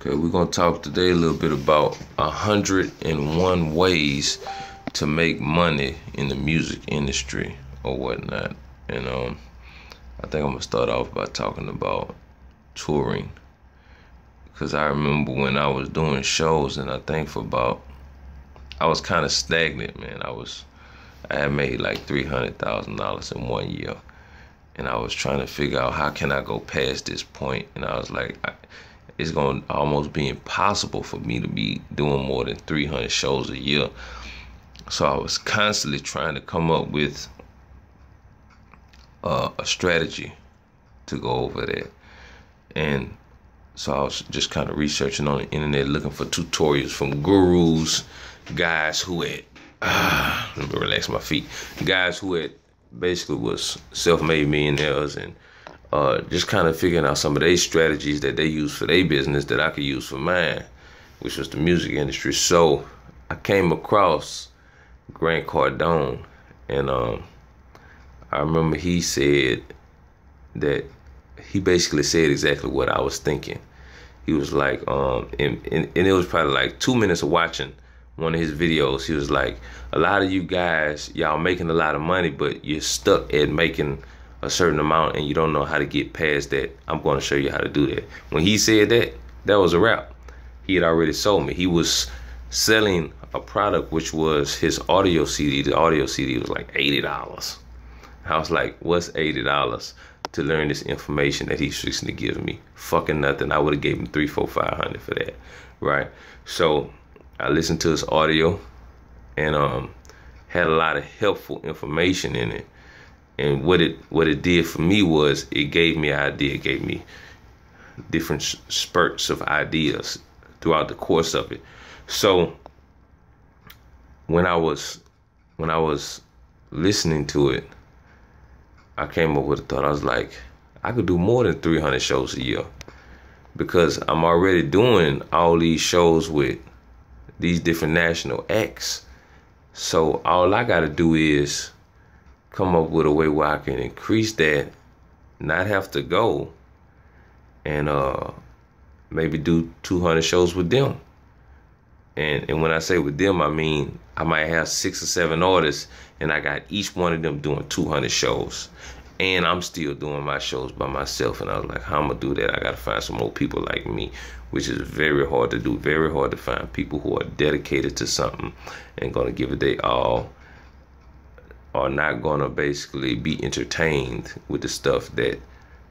Okay, we're gonna talk today a little bit about 101 ways to make money in the music industry or whatnot. And I think I'm gonna start off by talking about touring, because I remember when I was doing shows, and I think I was kind of stagnant, man. I had made like $300,000 in 1 year, and I was trying to figure out how can I go past this point, and I was like, it's going to almost be impossible for me to be doing more than 300 shows a year. So I was constantly trying to come up with a strategy to go over that. And so I was just kind of researching on the internet, looking for tutorials from gurus, guys who had, let me relax my feet, guys who had basically was self-made millionaires, and just kind of figuring out some of their strategies that they use for their business that I could use for mine, which was the music industry. So I came across Grant Cardone, and I remember he said that he basically said exactly what I was thinking. He was like, and it was probably like 2 minutes of watching one of his videos. He was like, a lot of you guys, y'all making a lot of money, but you're stuck at making a certain amount and you don't know how to get past that. I'm going to show you how to do that. When he said that, that was a wrap. He had already sold me. He was selling a product, which was his audio CD. The audio CD was like $80. I was like, what's $80 to learn this information that he's fixing to give me? Fucking nothing. I would have gave him $300, $400, $500 for that, right? So I listened to his audio, and had a lot of helpful information in it. And what it did for me was it gave me an idea. It gave me different spurts of ideas throughout the course of it. So when I was listening to it, I came up with a thought. I was like, I could do more than 300 shows a year, because I'm already doing all these shows with these different national acts. So all I got to do is come up with a way where I can increase that, not have to go, and maybe do 200 shows with them. And when I say with them, I mean I might have 6 or 7 artists, and I got each one of them doing 200 shows, and I'm still doing my shows by myself. And I was like, how I'm gonna do that? I gotta find some more people like me, which is very hard to do. Very hard to find people who are dedicated to something and gonna give it their all, are not gonna basically be entertained with the stuff that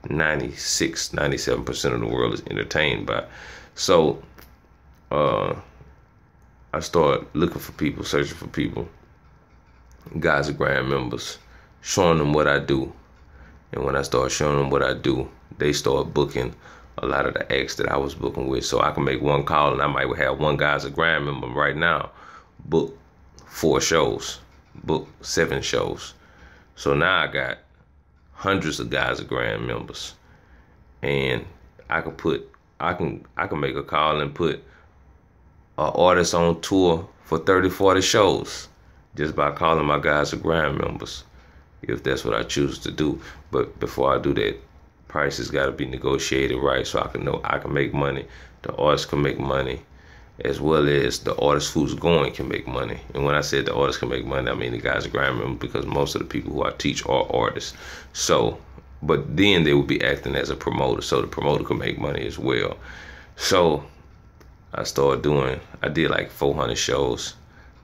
97% of the world is entertained by. So I started looking for people, searching for people, guys are grand members, showing them what I do. And when I started showing them what I do, they started booking a lot of the acts that I was booking with. So I can make one call, and I might have one guy's a grand member right now, book 4 shows, book 7 shows. So now I got hundreds of guys are grand members, and I can make a call and put an artist on tour for 30, 40 shows just by calling my guys are grand members, if that's what I choose to do. But before I do that, prices got to be negotiated right, so I can know I can make money, the artist can make money, as well as the artist who's going can make money. And when I said the artist can make money, I mean the guys are grand members, because most of the people who I teach are artists. So, but then they will be acting as a promoter, so the promoter can make money as well. So I did like 400 shows.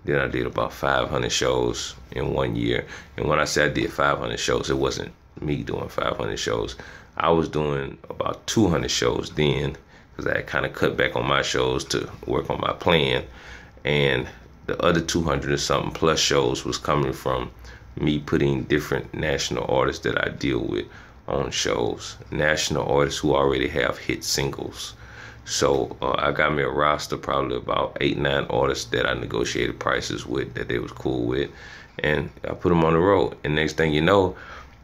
Then I did about 500 shows in 1 year. And when I said I did 500 shows, it wasn't me doing 500 shows. I was doing about 200 shows then, because I had kind of cut back on my shows to work on my plan. And the other 200 or something plus shows was coming from me putting different national artists that I deal with on shows. National artists who already have hit singles. So I got me a roster, probably about 8, 9 artists that I negotiated prices with, that they was cool with, and I put them on the road. And next thing you know,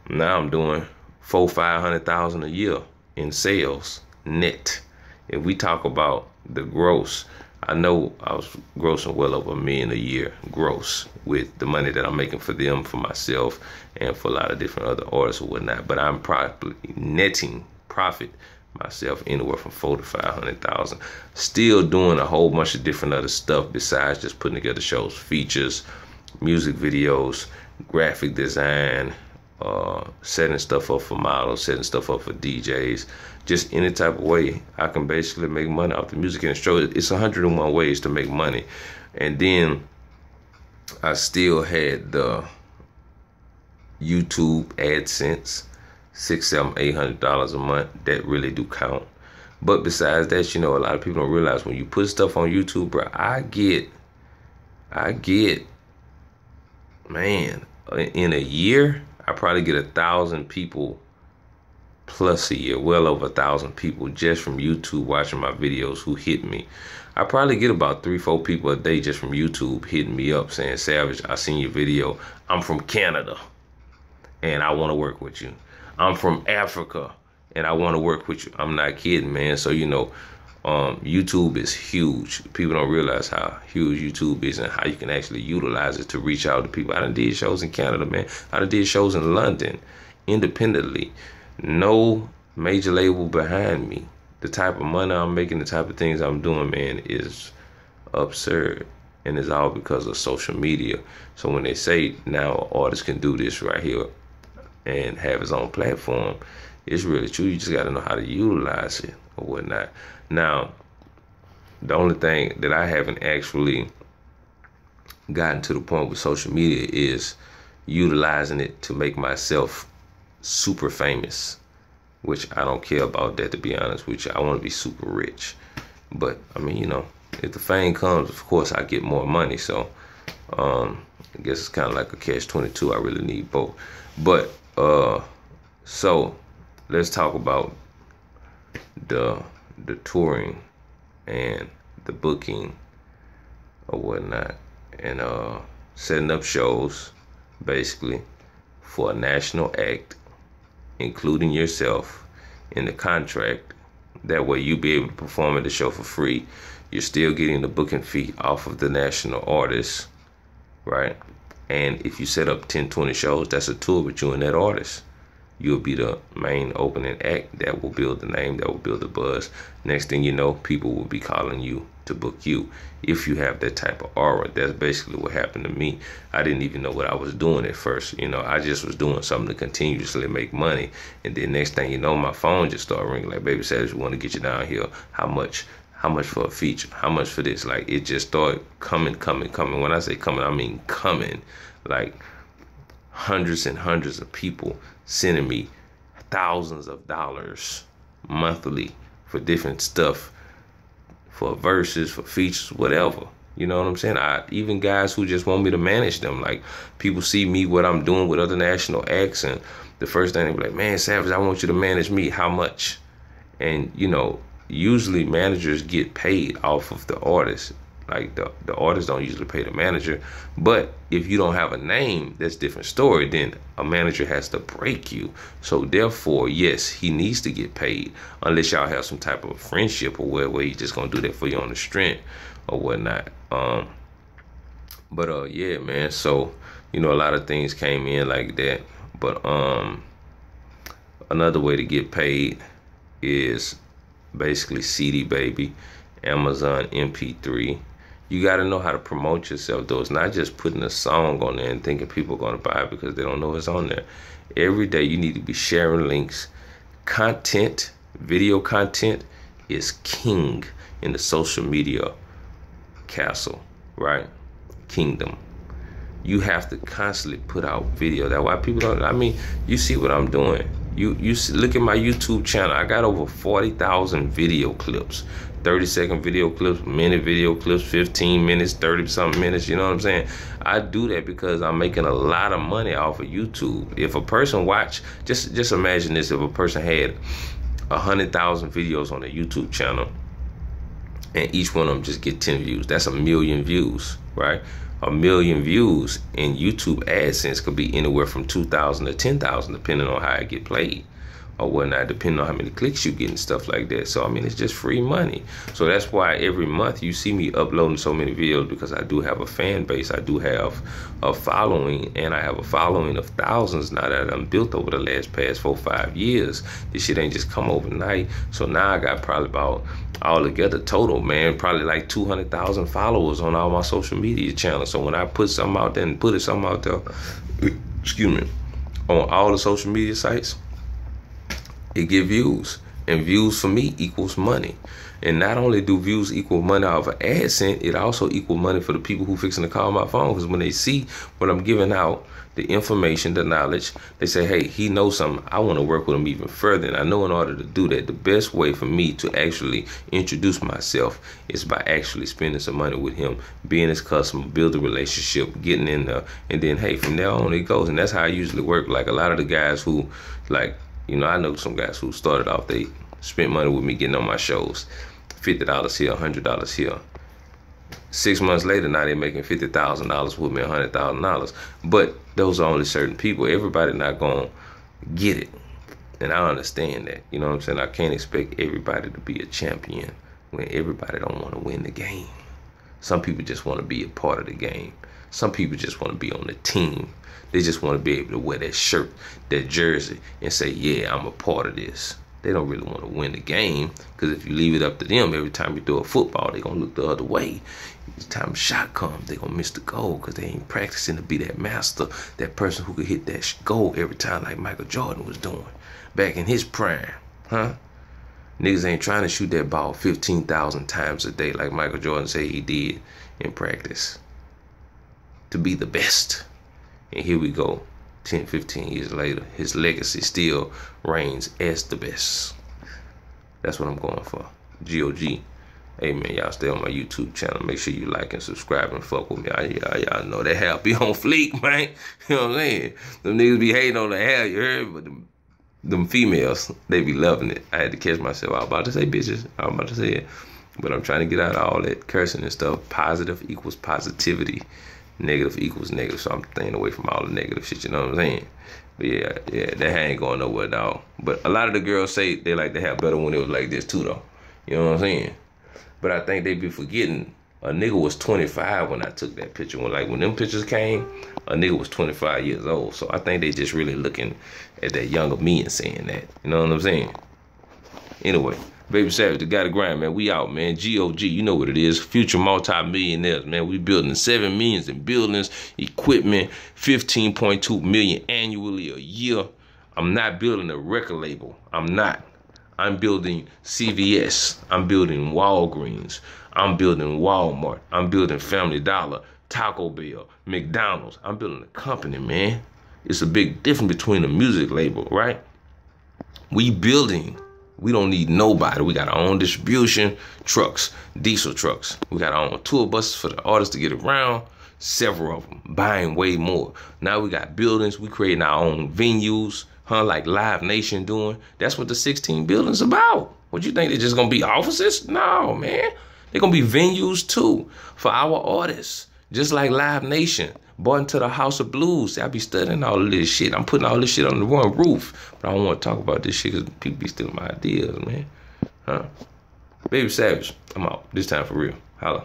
now I'm doing $400,000-500,000 a year in sales net. If we talk about the gross, I know I was grossing well over $1 million a year gross with the money that I'm making for them, for myself, and for a lot of different other artists or whatnot. But I'm probably netting profit myself anywhere from 4 to 500,000. Still doing a whole bunch of different other stuff besides just putting together shows, features, music videos, graphic design, setting stuff up for models, setting stuff up for DJs, just any type of way I can basically make money off the music industry. It's 101 ways to make money. And then I still had the YouTube AdSense, $600, $700, $800 a month. That really do count. But besides that, you know, a lot of people don't realize when you put stuff on YouTube, bro, I get, man, in a year, I probably get 1,000 people plus a year, well over 1,000 people just from YouTube watching my videos who hit me. I probably get about 3-4 people a day just from YouTube hitting me up saying, Savage, I seen your video. I'm from Canada and I want to work with you. I'm from Africa and I want to work with you. I'm not kidding, man. So, you know, YouTube is huge. People don't realize how huge YouTube is and how you can actually utilize it to reach out to people. I done did shows in Canada, man. I done did shows in London independently. No major label behind me. The type of money I'm making, the type of things I'm doing, man, is absurd. And it's all because of social media. So when they say now an artist can do this right here and have his own platform, it's really true. You just got to know how to utilize it or whatnot. Now, the only thing that I haven't actually gotten to the point with social media is utilizing it to make myself super famous, which I don't care about that, to be honest with you. I want to be super rich. But, I mean, you know, if the fame comes, of course, I get more money. So, I guess it's kind of like a catch-22. I really need both. But, so, let's talk about the touring and the booking or whatnot, and setting up shows basically for a national act, including yourself in the contract. That way you'll be able to perform at the show for free. You're still getting the booking fee off of the national artist, right? And if you set up 10, 20 shows, that's a tour with you and that artist. You'll be the main opening act. That will build the name, that will build the buzz. Next thing you know, people will be calling you to book you if you have that type of aura. That's basically what happened to me. I didn't even know what I was doing at first. You know, I just was doing something to continuously make money. And then next thing you know, my phone just started ringing like, baby Savage, we want to get you down here. How much? How much for a feature? How much for this? Like, it just started coming. When I say coming, I mean coming. Like, hundreds and hundreds of people sending me thousands of dollars monthly for different stuff, for verses, for features, whatever. You know what I'm saying? Even guys who just want me to manage them. Like, people see me, what I'm doing with other national acts, and the first thing they be like, man, Savage, I want you to manage me. How much? And, you know, usually managers get paid off of the artist. Like, the artists don't usually pay the manager. But if you don't have a name, that's a different story. Then a manager has to break you. So therefore, yes, he needs to get paid. Unless y'all have some type of friendship or where he's just going to do that for you on the strength or whatnot. Yeah, man. So, you know, a lot of things came in like that. But another way to get paid is basically CD Baby, Amazon MP3. You got to know how to promote yourself, though. It's not just putting a song on there and thinking people are going to buy it because they don't know it's on there. Every day you need to be sharing links. Content, video content is king in the social media castle, right? Kingdom. You have to constantly put out video. That's why people don't, I mean, you see what I'm doing. You see, look at my YouTube channel. I got over 40,000 video clips. 30-second video clips, minute video clips, 15 minutes, 30-something minutes. You know what I'm saying? I do that because I'm making a lot of money off of YouTube. If a person watch, just imagine this. If a person had 100,000 videos on their YouTube channel and each one of them just get 10 views, that's 1 million views, right? 1 million views in YouTube AdSense could be anywhere from 2,000 to 10,000 depending on how it get played or whatnot, depending on how many clicks you get and stuff like that. So I mean, it's just free money. So that's why every month you see me uploading so many videos, because I do have a fan base. I do have a following, and I have a following of thousands now that I'm built over the past 4 or 5 years. This shit ain't just come overnight. So now I got probably about, altogether total, man, probably like 200,000 followers on all my social media channels. So when I put something out there and something out there, excuse me, on all the social media sites, it get views, and views for me equals money. And not only do views equal money off of AdSense, it also equal money for the people who fixing to call my phone, because when they see what I'm giving out, the information, the knowledge, they say, hey, he knows something. I want to work with him even further. And I know in order to do that, the best way for me to actually introduce myself is by actually spending some money with him, being his customer, build a relationship, getting in there, and then, hey, from there on it goes. And that's how I usually work. Like a lot of the guys who, like, you know, I know some guys who started off, they spent money with me getting on my shows. $50 here, $100 here. 6 months later, now they're making $50,000 with me, $100,000. But those are only certain people. Everybody not gonna get it. And I understand that. You know what I'm saying? I can't expect everybody to be a champion when everybody don't want to win the game. Some people just want to be a part of the game. Some people just want to be on the team. They just want to be able to wear that shirt, that jersey, and say, yeah, I'm a part of this. They don't really want to win the game, because if you leave it up to them, every time you throw a football, they're going to look the other way. Each time a shot comes, they're going to miss the goal, because they ain't practicing to be that master, that person who could hit that goal every time like Michael Jordan was doing back in his prime. Huh? Niggas ain't trying to shoot that ball 15,000 times a day like Michael Jordan said he did in practice to be the best. And here we go, 10, 15 years later, his legacy still reigns as the best. That's what I'm going for. GOG. Hey, man, y'all stay on my YouTube channel. Make sure you like and subscribe and fuck with me. Y'all know that hair be on fleek, man. You know what I'm saying? Them niggas be hating on the hair, you heard? But them females, they be loving it. I had to catch myself. I was about to say bitches. I was about to say it. But I'm trying to get out of all that cursing and stuff. Positive equals positivity. Negative equals negative. So I'm staying away from all the negative shit, you know what I'm saying? But yeah, that hair ain't going nowhere, dog. But a lot of the girls say they like the hair better when it was like this too, though. You know what I'm saying? But I think they be forgetting a nigga was 25 when I took that picture. When them pictures came, a nigga was 25 years old. So I think they just really looking at that younger me and saying that. You know what I'm saying? Anyway, Baby Savage, the guy to grind, man. We out, man. GOG, you know what it is. Future multi-millionaires, man. We building $7 million in buildings, equipment, 15.2 million annually a year. I'm not building a record label. I'm not. I'm building CVS. I'm building Walgreens. I'm building Walmart. I'm building Family Dollar, Taco Bell, McDonald's. I'm building a company, man. It's a big difference between a music label, right? We building. We don't need nobody. We got our own distribution, trucks, diesel trucks. We got our own tour buses for the artists to get around, several of them, buying way more. Now we got buildings. We creating our own venues, like Live Nation doing. That's what the 16 buildings about. What you think, they're just going to be offices? No, man. They're going to be venues too for our artists. Just like Live Nation, bought into the House of Blues. I be studying all of this shit. I'm putting all this shit on the one roof. But I don't want to talk about this shit because people be stealing my ideas, man. Baby Savage, I'm out. This time for real. Holla.